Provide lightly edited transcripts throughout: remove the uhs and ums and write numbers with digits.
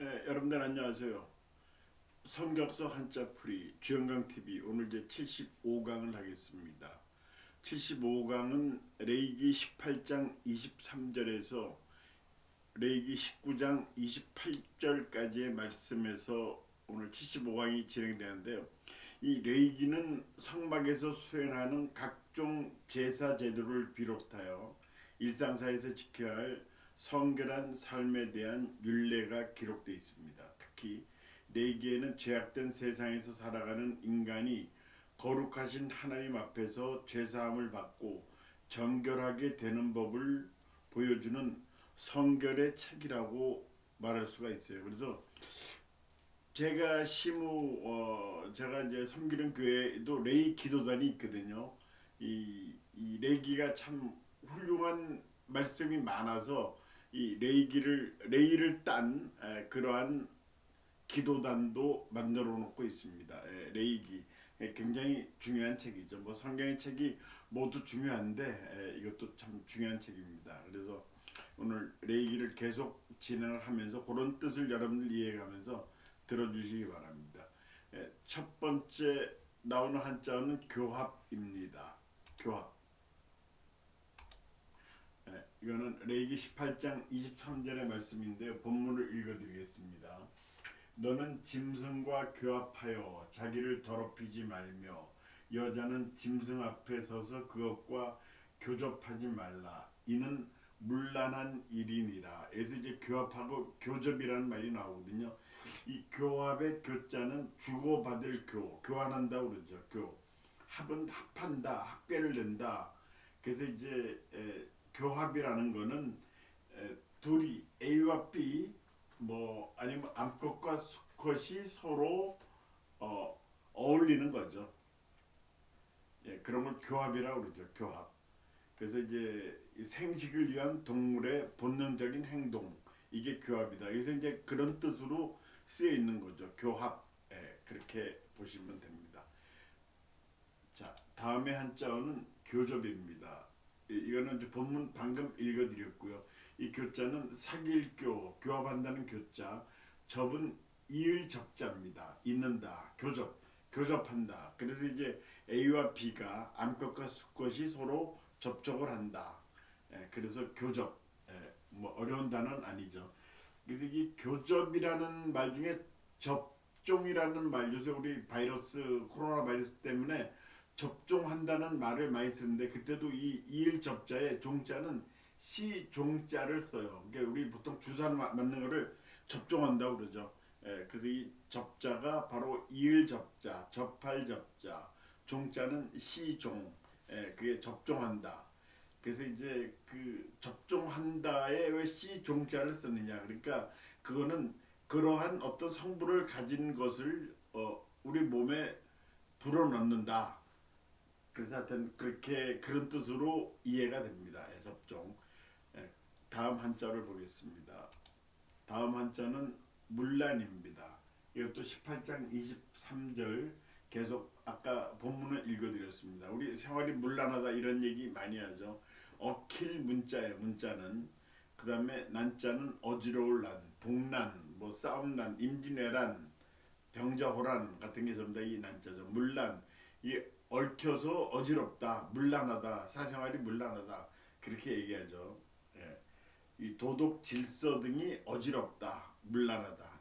여러분들 안녕하세요. 성격서 한자풀이 주영강TV 오늘 이제 75강을 하겠습니다. 75강은 레이기 18장 23절에서 레이기 19장 28절까지의 말씀에서 오늘 75강이 진행되는데요. 이 레이기는 성막에서 수행하는 각종 제사 제도를 비롯하여 일상사에서 지켜야 할 성결한 삶에 대한 율례가 기록되어 있습니다. 특히 레이기에는 죄악된 세상에서 살아가는 인간이 거룩하신 하나님 앞에서 죄사함을 받고 정결하게 되는 법을 보여주는 성결의 책이라고 말할 수가 있어요. 그래서 제가 이제 섬기는 교회에도 레이 기도단이 있거든요. 이 레이기가 참 훌륭한 말씀이 많아서 이 레이를 딴 그러한 기도단도 만들어 놓고 있습니다. 레이기 굉장히 중요한 책이죠. 뭐 성경의 책이 모두 중요한데 이것도 참 중요한 책입니다. 그래서 오늘 레이기를 계속 진행을 하면서 그런 뜻을 여러분들 이해가면서 들어주시기 바랍니다. 첫 번째 나오는 한자어는 교합입니다. 교합. 이거는 레이기 18장 23절의 말씀인데요. 본문을 읽어드리겠습니다. 너는 짐승과 교합하여 자기를 더럽히지 말며 여자는 짐승 앞에 서서 그것과 교접하지 말라. 이는 문란한 일이니라. 그래서 이제 교합하고 교접이라는 말이 나오거든요. 이 교합의 교자는 주고받을 교환한다 그러죠. 합은 합한다, 합계를 낸다. 그래서 이제 교합이라는 거는 둘이 A와 B 뭐 아니면 암컷과 수컷이 서로 어울리는 거죠. 그런 걸 교합이라고 그러죠. 교합. 그래서 이제 생식을 위한 동물의 본능적인 행동 이게 교합이다. 그래서 이제 그런 뜻으로 쓰여 있는 거죠. 교합. 그렇게 보시면 됩니다. 자, 다음에 한자어는 교접입니다. 이거는 이제 본문 방금 읽어드렸고요. 이 교자는 사길교, 교합한다는 교자, 접은 이을 접자입니다. 있는다, 교접한다. 그래서 이제 A와 B가 암컷과 수컷이 서로 접촉을 한다. 그래서 교접. 뭐 어려운 단어는 아니죠. 그래서 이 교접이라는 말 중에 접종이라는 말, 요새 우리 코로나 바이러스 때문에 접종한다는 말을 많이 쓰는데 그때도 이 이을 접자에 종자는 시 종자를 써요. 그러니까 우리 보통 주사 맞는 거를 접종한다고 그러죠. 그래서 이 접자가 바로 이을 접자, 접할 접자, 종자는 시종, 그게 접종한다. 그래서 이제 그 접종한다에 왜 시 종자를 쓰느냐? 그러니까 그거는 그러한 어떤 성분을 가진 것을 우리 몸에 불어넣는다. 그래서 하여튼 그렇게 그런 뜻으로 이해가 됩니다. 접종. 다음 한자를 보겠습니다. 다음 한자는 문란입니다. 이것도 18장 23절 계속 아까 본문을 읽어드렸습니다. 우리 생활이 문란하다 이런 얘기 많이 하죠. 어킬 문자예요. 문자는 그 다음에 난자는 어지러울 난, 동난, 뭐 싸움난, 임진왜란, 병자호란 같은 게 전부 다 이 난자죠. 문란, 이 얽혀서 어지럽다, 문란하다, 사생활이 문란하다 그렇게 얘기하죠. 이 도덕 질서 등이 어지럽다, 문란하다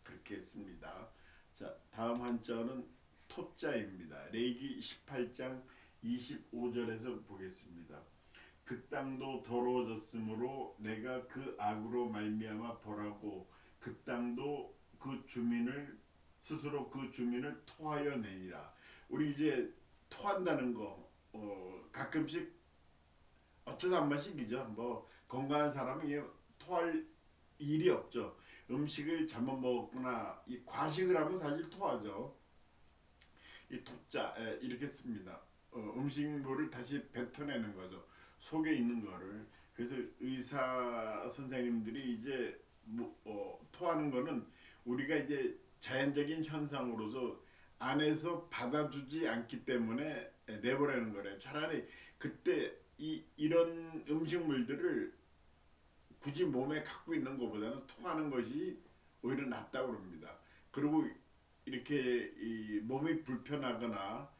그렇게 했습니다. 자, 다음 한자어는 토자입니다. 레이기 18장 25절에서 보겠습니다. 그 땅도 더러워졌으므로 내가 그 악으로 말미암아 벌하고 그 땅도 그 주민을 스스로 그 주민을 토하여 내니라. 우리 이제 토한다는 거 가끔씩 어쩌다 한 번씩이죠. 뭐 건강한 사람은 토할 일이 없죠. 음식을 잘못 먹거나 이 과식을 하면 사실 토하죠. 이 토자 이렇게 씁니다. 음식물을 다시 뱉어내는 거죠. 속에 있는 거를. 그래서 의사 선생님들이 이제 토하는 거는 우리가 이제 자연적인 현상으로서 안에서 받아주지 않기 때문에 내보내는 거래. 차라리 그때 이런 음식물들을 굳이 몸에 갖고 있는 것보다는 토하는 것이 오히려 낫다고 그럽니다. 그리고 이렇게 이 몸이 불편하거나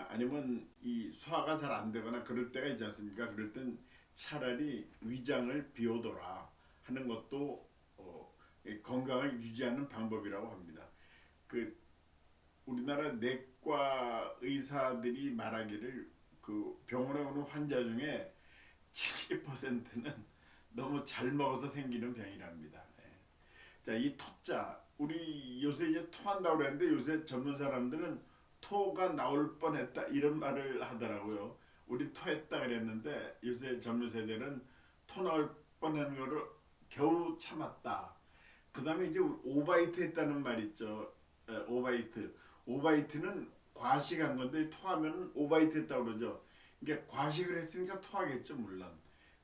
아니면 이 소화가 잘 안 되거나 그럴 때가 있지 않습니까? 그럴 땐 차라리 위장을 비우더라 하는 것도 이 건강을 유지하는 방법이라고 합니다. 그 우리나라 내과 의사들이 말하기를 그 병원에 오는 환자 중에 70%는 너무 잘 먹어서 생기는 병이랍니다. 예. 자, 이 토자 우리 요새 이제 토한다고 그랬는데 요새 젊은 사람들은 토가 나올 뻔했다 이런 말을 하더라고요. 우리 토했다 그랬는데 요새 젊은 세대는 토 나올 뻔한 거를 겨우 참았다. 그다음에 이제 오바이트 했다는 말 있죠. 오바이트. 오바이트는 과식한 건데 토하면 오바이트 했다고 그러죠. 그러니까 과식을 했으니까 토하겠죠, 물론.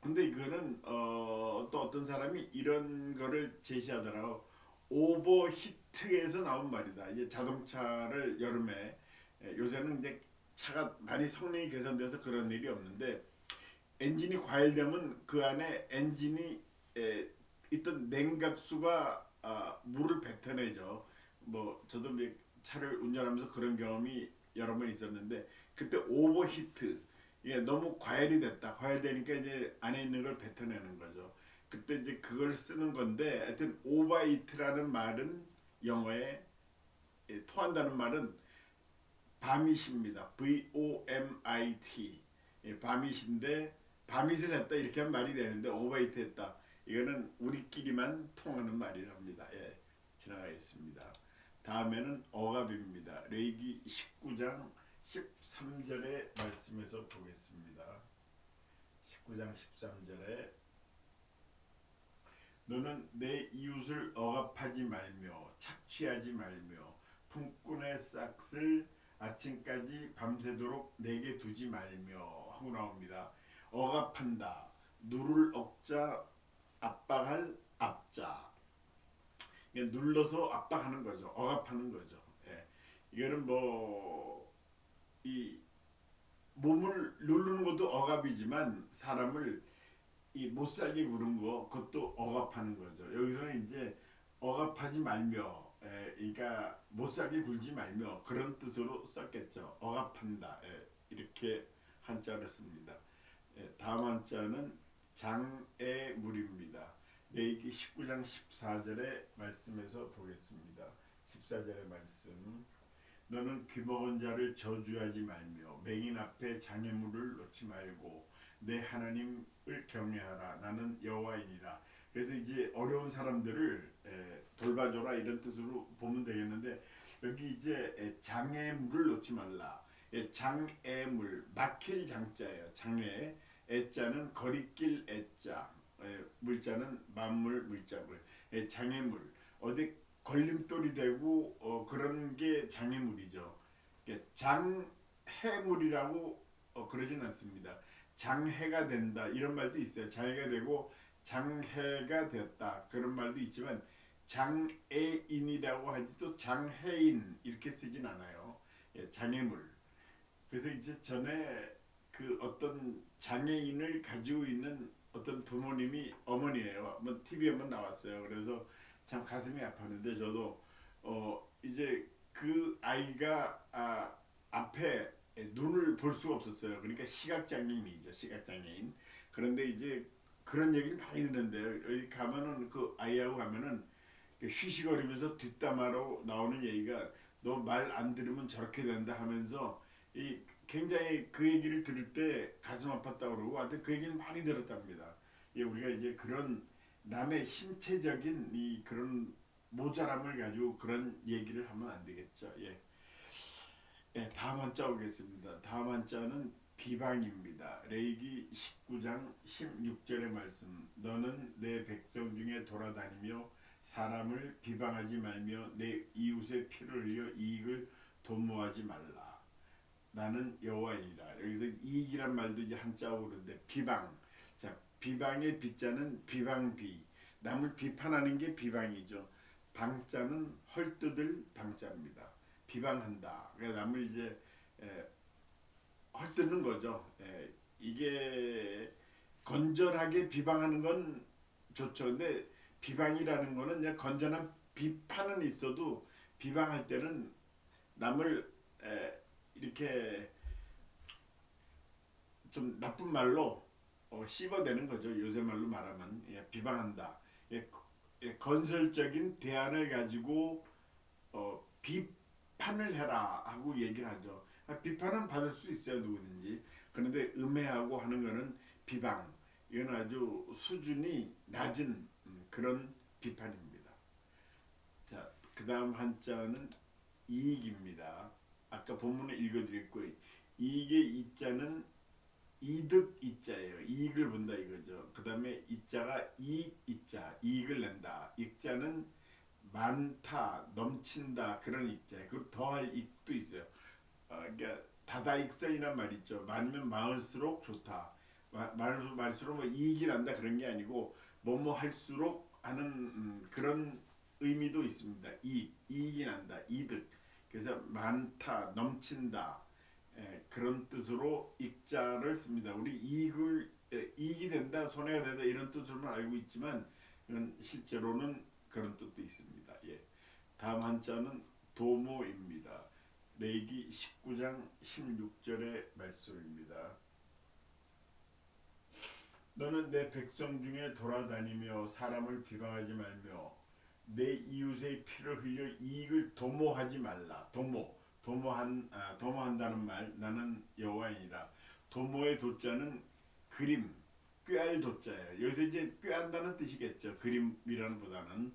근데 이거는 또 어떤 사람이 이런 거를 제시하더라고. 오버히트에서 나온 말이다. 이제 자동차를 여름에 요새는 이제 차가 많이 성능이 개선돼서 그런 일이 없는데 엔진이 과열되면 그 안에 엔진이 있던 냉각수가 물을 뱉어내죠. 뭐 저도 차를 운전하면서 그런 경험이 여러 번 있었는데 그때 오버히트 이게 너무 과열이 됐다. 과열되니까 이제 안에 있는 걸 뱉어내는 거죠. 그때 이제 그걸 쓰는 건데 하여튼 오버히트라는 말은 영어에 토한다는 말은 바밋입니다. VOMIT. 바밋인데 바밋을 했다 이렇게 하면 말이 되는데 오버히트 했다. 이거는 우리끼리만 통하는 말이랍니다. 예, 지나가겠습니다. 다음에는 억압입니다. 레위기 19장 13절의 말씀에서 보겠습니다. 19장 13절에 너는 내 이웃을 억압하지 말며 착취하지 말며 품꾼의 싹을 아침까지 밤새도록 내게 두지 말며 하고 나옵니다. 억압한다. 누를 억자, 압박할 압자. 눌러서 압박하는 거죠. 억압하는 거죠. 예. 이거는 뭐 이 몸을 누르는 것도 억압이지만 사람을 이 못살게 구는 거 그것도 억압하는 거죠. 여기서는 이제 억압하지 말며 그러니까 못살게 굴지 말며 그런 뜻으로 썼겠죠. 억압한다 이렇게 한자를 씁니다. 다음 한자는 장애물입니다. 레위기 19장 14절의 말씀에서 보겠습니다. 14절의 말씀 너는 귀먹은 자를 저주하지 말며 맹인 앞에 장애물을 놓지 말고 내 하나님을 경외하라. 나는 여호와이니라. 그래서 이제 어려운 사람들을 돌봐줘라 이런 뜻으로 보면 되겠는데 여기 이제 장애물을 놓지 말라. 장애물 막힐 장자예요. 장애 애자는 거리낄 애자 물자는 만물 물자물 장애물 어디 걸림돌이 되고 그런 게 장애물이죠. 장해물이라고 그러진 않습니다. 장해가 된다 이런 말도 있어요. 장해가 되고 장해가 되었다 그런 말도 있지만 장애인이라고 하지도 장해인 이렇게 쓰진 않아요. 장애물. 그래서 이제 전에 그 어떤 장애인을 가지고 있는 어떤 부모님이 어머니예요. 뭐 TV에 한번 나왔어요. 그래서 참 가슴이 아팠는데 저도 이제 그 아이가 앞에 눈을 볼 수가 없었어요. 그러니까 시각장애인이죠. 시각장애인. 그런데 이제 그런 얘기를 많이 듣는데 여기 가면은 그 아이하고 가면은 휘시거리면서 뒷담화로 나오는 얘기가 너 말 안 들으면 저렇게 된다 하면서 이 굉장히 그 얘기를 들을 때 가슴 아팠다고 그러고 하여튼 그 얘기는 많이 들었답니다. 예, 우리가 이제 그런 남의 신체적인 이 그런 모자람을 가지고 그런 얘기를 하면 안 되겠죠. 예. 예, 다음 한자 오겠습니다. 다음 한자는 비방입니다. 레위기 19장 16절의 말씀. 너는 내 백성 중에 돌아다니며 사람을 비방하지 말며 내 이웃의 피를 흘려 이익을 도모하지 말라. 나는 여호와이니라. 여기서 이익이란 말도 이제 한자어로 그런데 비방. 자, 비방의 비자는 비방비. 남을 비판하는 게 비방이죠. 방자는 헐뜯을 방자입니다. 비방한다. 그러니까 남을 이제 헐뜯는 거죠. 이게 건전하게 비방하는 건 좋죠. 근데 비방이라는 거는 이제 건전한 비판은 있어도 비방할 때는 남을 이렇게 좀 나쁜 말로 씹어대는 거죠. 요새 말로 말하면 비방한다. 건설적인 대안을 가지고 비판을 해라 하고 얘기를 하죠. 비판은 받을 수 있어요, 누구든지. 그런데 음해하고 하는 거는 비방. 이건 아주 수준이 낮은 그런 비판입니다. 자, 그 다음 한자는 이익입니다. 아까 본문에 읽어드렸고, 이익의 이자는 이득 이자예요. 이익을 본다 이거죠. 그 다음에 이자가 이익 이자, 이익을 낸다. 익자는 많다, 넘친다 그런 익자. 그 더할 익도 있어요. 그러니까 다다익선이란 말 있죠. 많으면 많을수록 좋다. 많을수록 뭐 이익이 난다 그런 게 아니고 뭐뭐 할수록 하는 그런 의미도 있습니다. 이익이 난다, 이득. 그래서 많다, 넘친다. 그런 뜻으로 익자를 씁니다. 우리 이익이 된다, 손해가 된다 이런 뜻으로는 알고 있지만 이건 실제로는 그런 뜻도 있습니다. 다음 한자는 도모입니다. 레위기 19장 16절의 말씀입니다. 너는 내 백성 중에 돌아다니며 사람을 비방하지 말며 내 이웃의 피를 흘려 이익을 도모하지 말라. 도모한다는 말 나는 여호와이니라. 도모의 도자는 그림, 꾀할 도자예요. 여기서 이제 꾀한다는 뜻이겠죠. 그림이라는 보다는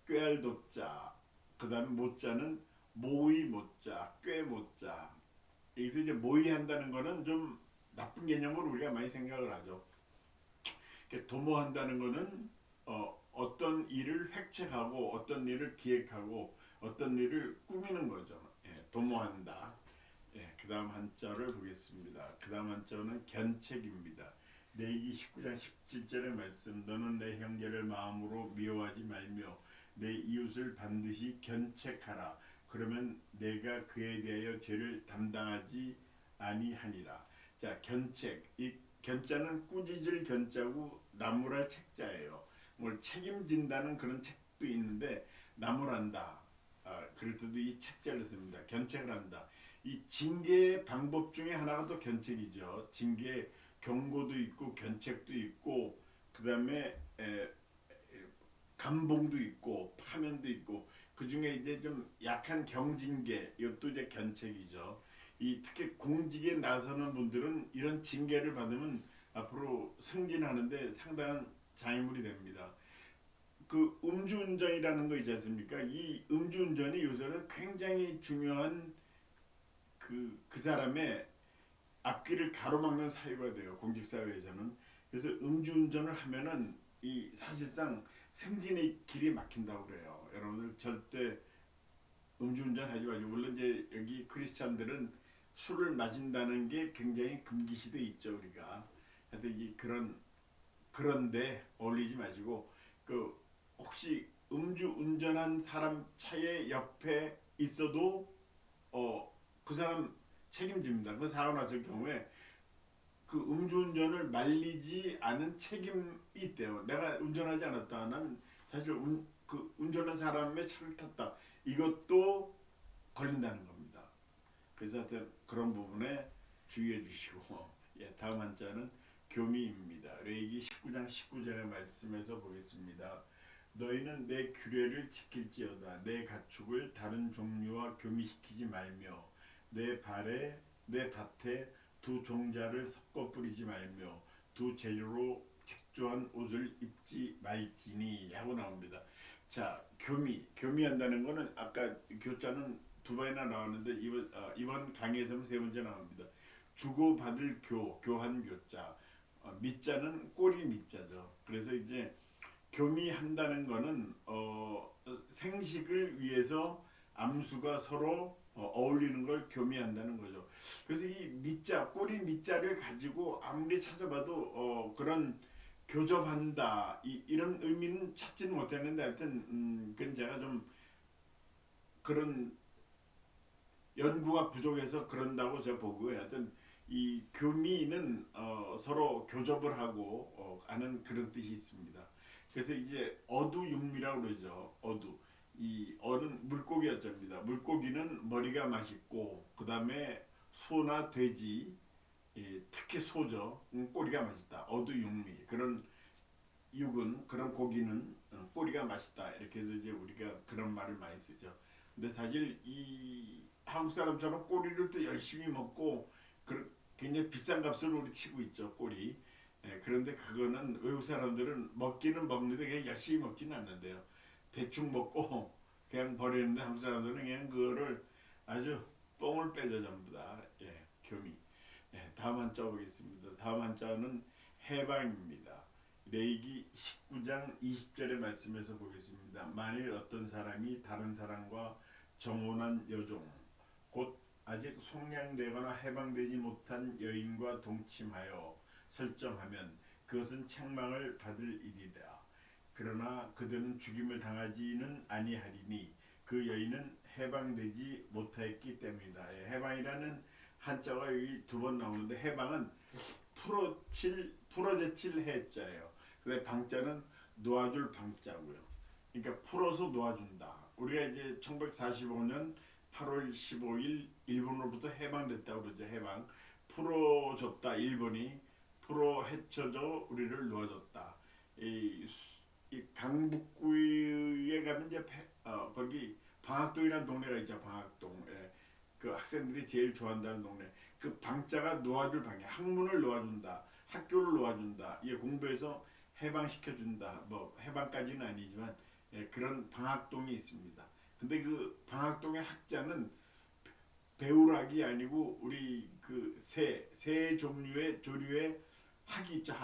꾀할 도자. 그다음에 모자는 모의 모자, 꾀 모자. 여기서 이제 모의한다는 거는 좀 나쁜 개념으로 우리가 많이 생각을 하죠. 도모한다는 거는 어떤 일을 획책하고 어떤 일을 기획하고 어떤 일을 꾸미는 거죠. 도모한다. 그 다음 한자를 보겠습니다. 그 다음 한자는 견책입니다. 레위기 19장 17절의 말씀. 너는 내 형제를 마음으로 미워하지 말며 내 이웃을 반드시 견책하라. 그러면 내가 그에 대하여 죄를 담당하지 아니하니라. 자, 견책. 이 견자는 꾸짖을 견자고 나무랄 책자예요. 뭘 책임진다는 그런 책도 있는데 나무란다. 그럴 때도 이 책자를 씁니다. 견책을 한다. 이 징계의 방법 중에 하나가 또 견책이죠. 징계 경고도 있고 견책도 있고 그 다음에 감봉도 있고 파면도 있고 그 중에 이제 좀 약한 경징계 이것도 이제 견책이죠. 이 특히 공직에 나서는 분들은 이런 징계를 받으면 앞으로 승진하는데 상당한 장애물이 됩니다. 그 음주운전이라는 거 있지 않습니까? 이 음주운전이 요새는 굉장히 중요한 그 사람의 앞길을 가로막는 사유가 돼요. 공직사회에서는. 그래서 음주운전을 하면은 이 사실상 승진의 길이 막힌다고 그래요. 여러분들 절대 음주운전 하지 마시고, 물론 이제 여기 크리스찬들은 술을 마신다는 게 굉장히 금기시돼 있죠. 우리가 하여튼 그런데 어울리지 마시고 그 혹시 음주운전한 사람 차에 옆에 있어도 그 사람 책임집니다. 그 사고 났을 경우에 그 음주운전을 말리지 않은 책임이 있대요. 내가 운전하지 않았다. 난 사실 그 운전한 사람의 차를 탔다. 이것도 걸린다는 겁니다. 그래서 하여튼 그런 부분에 주의해 주시고 다음 한자는 교미입니다. 레위기 19장 19절의 말씀에서 보겠습니다. 너희는 내 규례를 지킬지어다. 내 가축을 다른 종류와 교미시키지 말며 내 밭에 두 종자를 섞어 뿌리지 말며 두 재료로 직조한 옷을 입지 말지니 하고 나옵니다. 자, 교미한다는 거는 아까 교자는 두 번이나 나왔는데 이번 강의에서는 세 번째 나옵니다. 주고받을 교한 교자, 미자는 꼬리 미자죠. 그래서 이제 교미한다는 거는 생식을 위해서 암수가 서로 어울리는 걸 교미한다는 거죠. 그래서 이 미자, 꼬리 미자를 가지고 아무리 찾아봐도 그런 교접한다 이런 의미는 찾지는 못했는데 하여튼 그건 제가 좀 그런 연구가 부족해서 그런다고 제가 보고요. 하여튼 이 교미는 서로 교접을 하고 하는 그런 뜻이 있습니다. 그래서 이제 어두육미라고 그러죠. 어두. 이 어는 물고기였답니다. 물고기는 머리가 맛있고 그 다음에 소나 돼지, 특히 소죠. 꼬리가 맛있다. 어두육미. 그런 육은 그런 고기는 꼬리가 맛있다. 이렇게 해서 이제 우리가 그런 말을 많이 쓰죠. 근데 사실 이 한국 사람처럼 꼬리를 또 열심히 먹고 굉장히 비싼 값을 우리 치고 있죠. 꼬리. 그런데 그거는 외국 사람들은 먹기는 먹는데 그냥 열심히 먹지는 않는데요. 대충 먹고 그냥 버리는데 한국 사람들은 그냥 그거를 아주 뽕을 빼죠 전부 다. 교미. 다음 한자 보겠습니다. 다음 한자는 해방입니다. 레이기 19장 20절의 말씀에서 보겠습니다. 만일 어떤 사람이 다른 사람과 정혼한 여종 곧 아직 속량되거나 해방되지 못한 여인과 동침하여 설정하면 그것은 책망을 받을 일이다. 그러나 그들은 죽임을 당하지는 아니하리니 그 여인은 해방되지 못하였기 때문이다. 해방이라는 한자가 여기 두 번 나오는데 해방은 풀어제칠 해자예요. 근데 방자는 놓아줄 방자고요. 그러니까 풀어서 놓아준다. 우리가 이제 1945년 8월 15일 일본으로부터 해방됐다고 그러죠. 해방. 풀어줬다. 일본이 풀어 헤쳐져 우리를 놓아줬다. 이 강북구에 가면 이제 거기 방학동이라는 동네가 있죠. 방학동. 그 학생들이 제일 좋아한다는 동네. 그 방자가 놓아줄 방이 학문을 놓아준다. 학교를 놓아준다. 이게 공부해서 해방시켜준다. 뭐 해방까지는 아니지만 그런 방학동이 있습니다. 근데 그 방학동의 학자는 배우락이 아니고 우리 그 새 종류의 조류의 학이 있죠.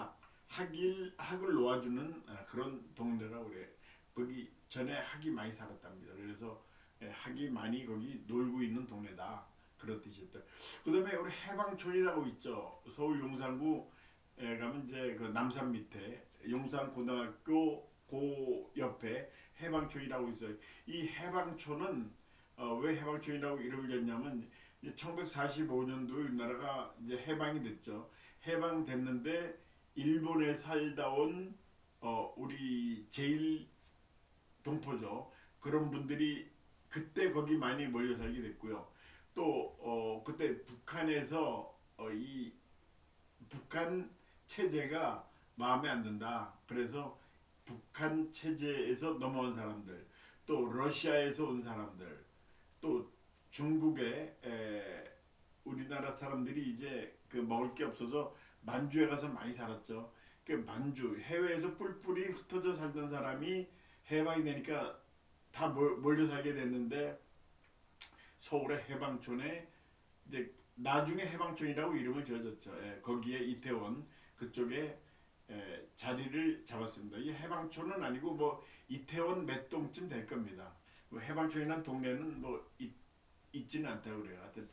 학을 놓아주는 그런 동네라고 그래. 거기 전에 학이 많이 살았답니다. 그래서 학이 많이 거기 놀고 있는 동네다. 그런 뜻이었다. 그다음에 우리 해방촌이라고 있죠. 서울 용산구에 가면 이제 그 남산 밑에 용산고등학교 그 옆에 해방촌이라고 있어요. 이 해방촌은 왜 해방촌이라고 이름을 졌냐면 1945년도에 우리나라가 이제 해방이 됐죠. 해방됐는데 일본에 살다 온 우리 제일 동포죠. 그런 분들이 그때 거기 많이 몰려 살게 됐고요. 또 그때 북한에서 이 북한 체제가 마음에 안 든다. 그래서 북한 체제에서 넘어온 사람들, 또 러시아에서 온 사람들, 또 중국에 우리나라 사람들이 이제 그 먹을 게 없어서 만주에 가서 많이 살았죠. 그 만주 해외에서 뿔뿔이 흩어져 살던 사람이 해방이 되니까 다 몰려 살게 됐는데 서울의 해방촌에 이제 나중에 해방촌이라고 이름을 지어졌죠. 거기에 이태원 그쪽에 자리를 잡았습니다. 이 해방촌은 아니고 뭐 이태원 몇 동쯤 될 겁니다. 뭐 해방촌이라는 동네는 뭐 있지는 않다고 그래요. 하여튼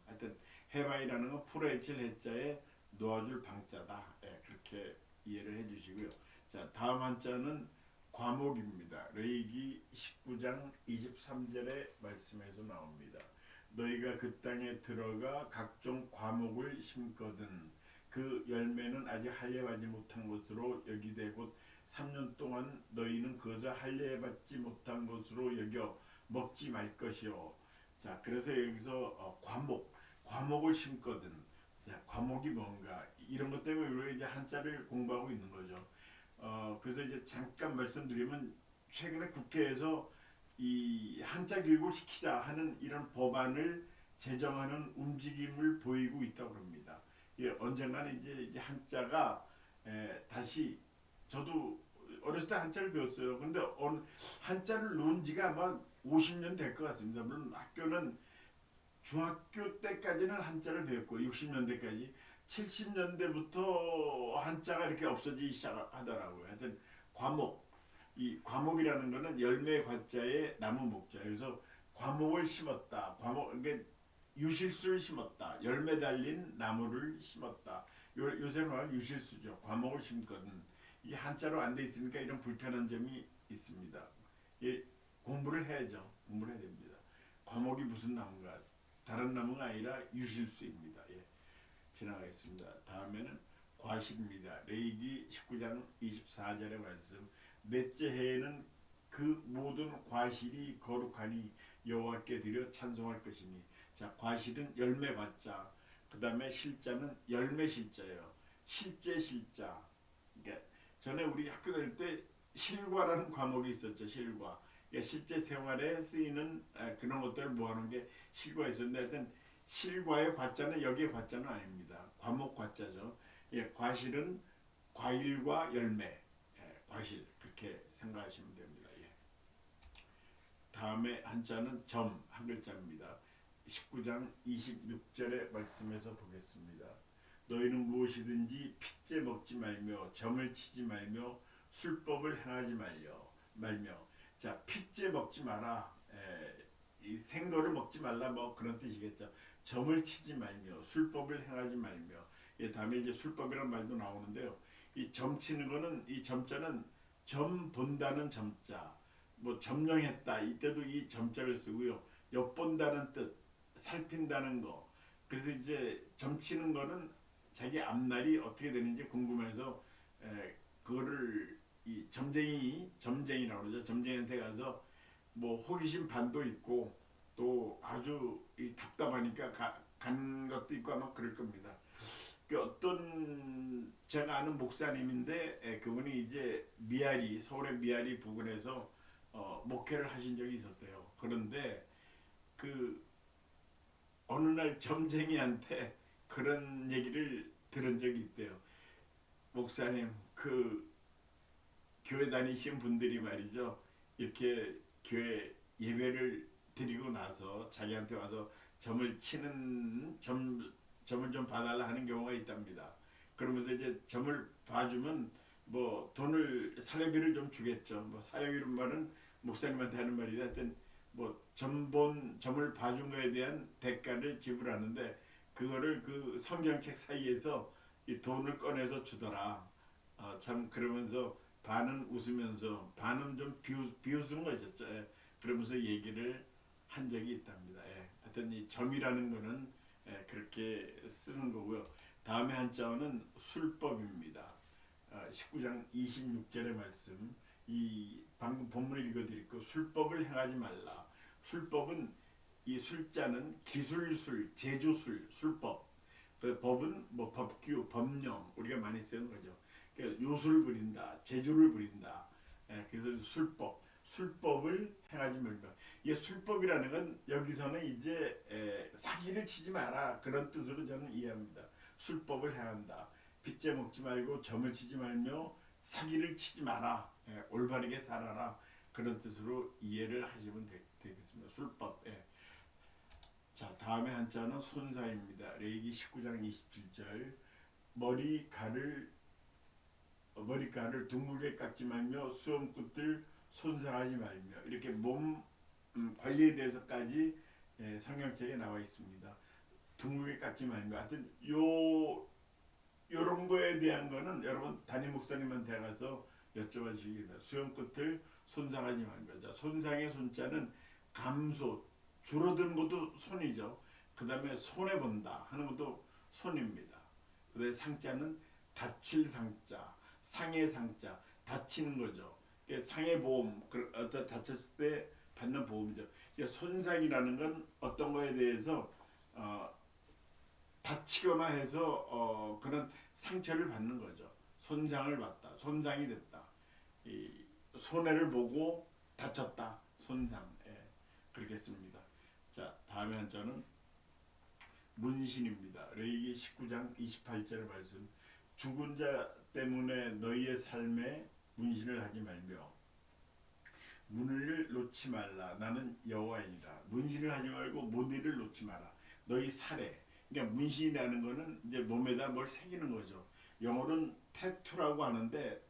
하여튼 해방이라는 건 풀어헤칠 해자에 놓아줄 방자다. 그렇게 이해를 해주시고요. 자, 다음 한자는 과목입니다. 레이기 19장 23절의 말씀에서 나옵니다. 너희가 그 땅에 들어가 각종 과목을 심거든 그 열매는 아직 할례받지 못한 것으로 여기되 곧 3년 동안 너희는 그저 할례받지 못한 것으로 여겨 먹지 말 것이요. 자, 그래서 여기서 과목을 심거든. 자, 과목이 뭔가 이런 것 때문에 우리가 이제 한자를 공부하고 있는 거죠. 그래서 이제 잠깐 말씀드리면 최근에 국회에서 이 한자 교육을 시키자 하는 이런 법안을 제정하는 움직임을 보이고 있다고 합니다. 언젠가는 이제 한자가 다시 저도 어렸을 때 한자를 배웠어요. 근데 한자를 놓은 지가 아마 50년 될 것 같습니다. 물론 학교는 중학교 때까지는 한자를 배웠고 60년대까지 70년대부터 한자가 이렇게 없어지기 시작하더라고요. 하여튼 이 과목이라는 거는 열매 과자에 나무 목자. 그래서 과목을 심었다. 그러니까 유실수를 심었다. 열매 달린 나무를 심었다. 요새는 말하는 유실수죠. 과목을 심거든. 이게 한자로 안 돼 있으니까 이런 불편한 점이 있습니다. 공부를 해야죠. 공부를 해야 됩니다. 과목이 무슨 나무인가? 다른 나무가 아니라 유실수입니다. 지나가겠습니다. 다음에는 과실입니다. 레위기 19장 24절의 말씀. 넷째 해에는 그 모든 과실이 거룩하니 여호와께 드려 찬송할 것이니. 자, 과실은 열매 과자. 그 다음에 실자는 열매 실자예요. 실제 실자. 그러니까 전에 우리 학교 다닐 때 실과라는 과목이 있었죠. 실과. 그러니까 실제 생활에 쓰이는 그런 것들을 모아놓은 게 실과 있었는데, 하여튼 실과의 과자는 여기에 과자는 아닙니다. 과목 과자죠. 예, 과실은 과일과 열매, 과실 그렇게 생각하시면 됩니다. 예. 다음에 한자는 점, 한 글자입니다. 19장 26절의 말씀에서 보겠습니다. 너희는 무엇이든지 핏째 먹지 말며 점을 치지 말며 술법을 행하지 말며. 자, 핏째 먹지 마라. 이 생거를 먹지 말라 뭐 그런 뜻이겠죠. 점을 치지 말며 술법을 행하지 말며. 예, 다음에 이제 술법이라는 말도 나오는데요. 이 점 치는 거는 이 점자는 점 본다는 점자, 뭐 점령했다 이때도 이 점자를 쓰고요. 엿본다는 뜻, 살핀다는 거. 그래서 이제 점 치는 거는 자기 앞날이 어떻게 되는지 궁금해서 그거를 이 점쟁이라고 그러죠. 점쟁이한테 가서 뭐 호기심 반도 있고 또 아주 답답하니까 간 것도 있고 아마 그럴 겁니다. 그 어떤 제가 아는 목사님인데 그분이 이제 미아리 서울의 미아리 부근에서 목회를 하신 적이 있었대요. 그런데 그 어느 날 점쟁이한테 그런 얘기를 들은 적이 있대요. 목사님, 그 교회 다니신 분들이 말이죠. 이렇게 교회 예배를 드리고 나서 자기한테 와서 점을 좀 봐달라 하는 경우가 있답니다. 그러면서 이제 점을 봐주면 뭐 돈을 사례비를 좀 주겠죠. 뭐 사례비란 말은 목사님한테 하는 말이다. 하여튼 뭐 점을 봐준 거에 대한 대가를 지불하는데 그거를 그 성경책 사이에서 이 돈을 꺼내서 주더라. 참 그러면서 반은 웃으면서 반은 좀 비웃은 거죠. 그러면서 얘기를 한 적이 있답니다. 하여튼 이 점이라는 거는 그렇게 쓰는 거고요. 다음에 한자어는 술법입니다. 19장 26절의 말씀. 이 방금 본문을 읽어드릴게요. 술법을 행하지 말라. 술법은 이 술자는 기술술, 제주술, 술법. 그 법은 뭐 법규, 법령 우리가 많이 쓰는 거죠. 그러니까 요술을 부린다, 제주를 부린다. 그래서 술법을 행하지 말라. 이게 술법이라는 건 여기서는 이제 사기를 치지 마라 그런 뜻으로 저는 이해합니다. 술법을 행한다. 빚재 먹지 말고 점을 치지 말며 사기를 치지 마라. 올바르게 살아라. 그런 뜻으로 이해를 하시면 되겠습니다. 술법. 자, 다음에 한자는 손사입니다. 레위기 19장 27절. 머리카락을 둥글게 깎지 말며 수염끝을 손상하지 말며. 이렇게 몸 관리에 대해서까지 성경책에 나와 있습니다. 둥글게 깎지 말며. 하여튼 요런 거에 대한 거는 여러분 담임 목사님한테 가서 여쭤봐 주시기 바랍니다. 수염끝을 손상하지 말며. 자, 손상의 손자는 감소, 줄어든 것도 손이죠. 그 다음에 손해본다 하는 것도 손입니다. 그 다음에 상자는 다칠 상자, 상해 상자, 다치는 거죠. 상해 보험, 다쳤을 때 받는 보험이죠. 손상이라는 건 어떤 거에 대해서 다치거나 해서 그런 상처를 받는 거죠. 손상을 받다, 손상이 됐다. 이 손해를 보고 다쳤다, 손상. 그렇겠습니다. 자, 다음에 한자는 문신입니다. 레위기 19장 28절의 말씀. 죽은 자 때문에 너희의 삶에 문신을 하지 말며 문을 놓지 말라. 나는 여호와이니라. 문신을 하지 말고 모디를 놓지 마라. 너희 살에. 그러니까 문신이라는 거는 이제 몸에다 뭘 새기는 거죠. 영어로는 태투라고 하는데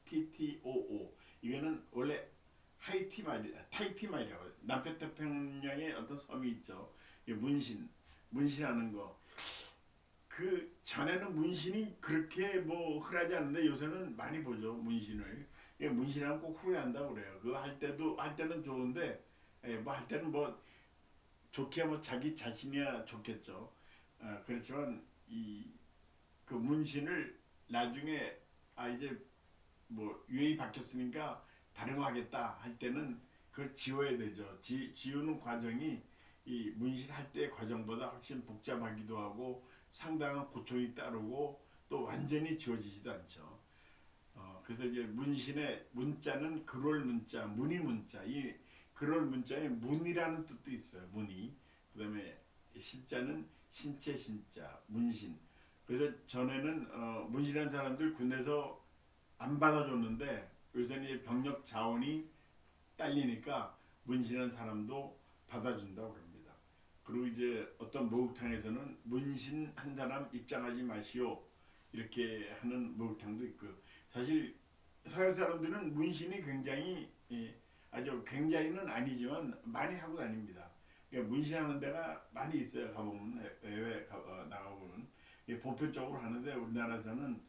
TATTOO. 이거는 원래 타이티 말이라고 해요. 남태평양에 어떤 섬이 있죠. 문신하는 거. 그 전에는 문신이 그렇게 뭐 흔하지 않는데 요새는 많이 보죠. 문신을. 문신하면 꼭 후회한다고 그래요. 그거 할 때는 좋은데 뭐 할 때는 뭐 좋게야 뭐 자기 자신이야 좋겠죠. 그렇지만 이 그 문신을 나중에 이제 뭐 유행이 바뀌었으니까 다른 거 하겠다 할 때는 그걸 지워야 되죠. 지우는 과정이 이 문신할 때 과정보다 훨씬 복잡하기도 하고 상당한 고통이 따르고 또 완전히 지워지지도 않죠. 그래서 이제 문신의 문자는 그롤 문자, 무늬 문자. 이 그롤 문자에 문이라는 뜻도 있어요. 무늬. 그다음에 신자는 신체 신자, 문신. 그래서 전에는 문신한 사람들 군에서 안 받아줬는데 요새는 이제 병력 자원이 딸리니까 문신한 사람도 받아준다고 합니다. 그리고 이제 어떤 목욕탕에서는 문신한 사람 입장하지 마시오 이렇게 하는 목욕탕도 있고 사실 서양 사람들은 문신이 굉장히 아주 굉장히는 아니지만 많이 하고 다닙니다. 그러니까 문신하는 데가 많이 있어요. 가보면 해외 나가보면 보편적으로 하는데 우리나라에서는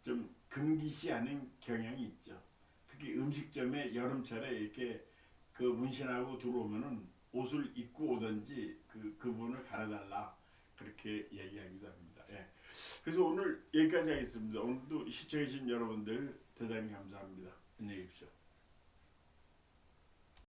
좀 금기시 하는 경향이 있죠. 특히 음식점에 여름철에 이렇게 그 문신하고 들어오면은 옷을 입고 오든지 그분을 갈아달라 그렇게 얘기하기도 합니다. 예. 그래서 오늘 여기까지 하겠습니다. 오늘도 시청해주신 여러분들 대단히 감사합니다. 안녕히 계십시오.